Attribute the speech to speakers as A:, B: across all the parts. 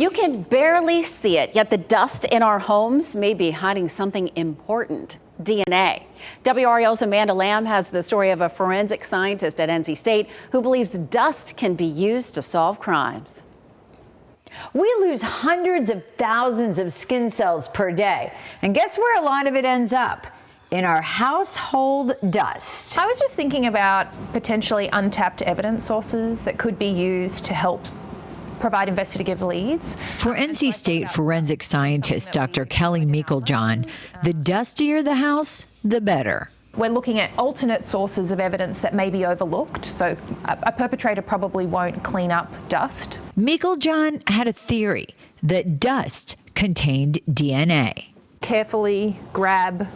A: You can barely see it, yet the dust in our homes may be hiding something important: DNA. WRAL's Amanda Lamb has the story of a forensic scientist at NC State who believes dust can be used to solve crimes.
B: We lose hundreds of thousands of skin cells per day. And guess where a lot of it ends up? In our household dust.
C: I was just thinking about potentially untapped evidence sources that could be used to help provide investigative leads.
D: For NC State forensic scientist Dr. Kelly Meiklejohn, the dustier the house, the better.
C: We're looking at alternate sources of evidence that may be overlooked, so a perpetrator probably won't clean up dust.
D: Meiklejohn had a theory that dust contained DNA.
C: Carefully grab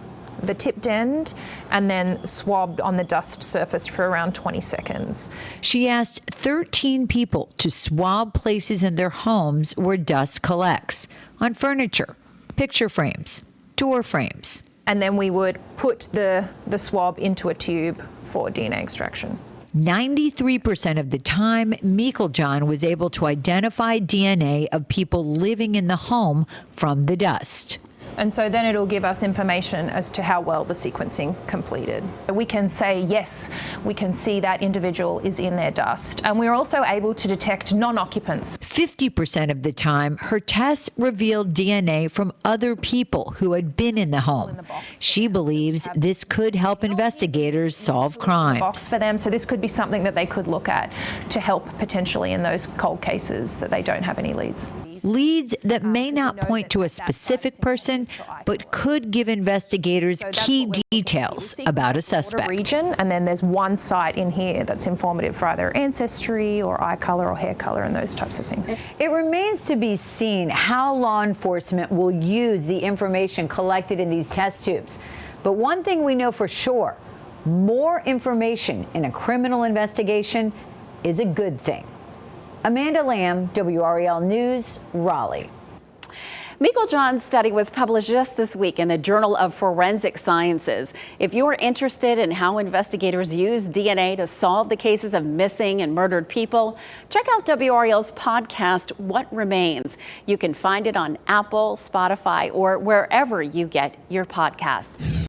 C: the tipped end and then swab on the dust surface for around 20 seconds.
D: She asked 13 people to swab places in their homes where dust collects, on furniture, picture frames, door frames.
C: And then we would put the swab into a tube for DNA extraction.
D: 93% of the time, Meiklejohn was able to identify DNA of people living in the home from the dust.
C: And so then it'll give us information as to how well the sequencing completed. We can say, yes, we can see that individual is in their dust. And we're also able to detect non-occupants.
D: 50% of the time, her tests revealed DNA from other people who had been in the home. She believes this could help investigators solve crimes.
C: For them, so this could be something that they could look at to help potentially in those cold cases that they don't have any leads.
D: Leads that may not point to a specific person, but could give investigators key details about a suspect.
C: Region, and then there's one site in here that's informative for either ancestry or eye color or hair color and those types of things.
B: It remains to be seen how law enforcement will use the information collected in these test tubes. But one thing we know for sure, more information in a criminal investigation is a good thing. Amanda Lamb, WRAL News, Raleigh.
A: Meiklejohn's study was published just this week in the Journal of Forensic Sciences. If you're interested in how investigators use DNA to solve the cases of missing and murdered people, check out WRAL's podcast, What Remains. You can find it on Apple, Spotify, or wherever you get your podcasts.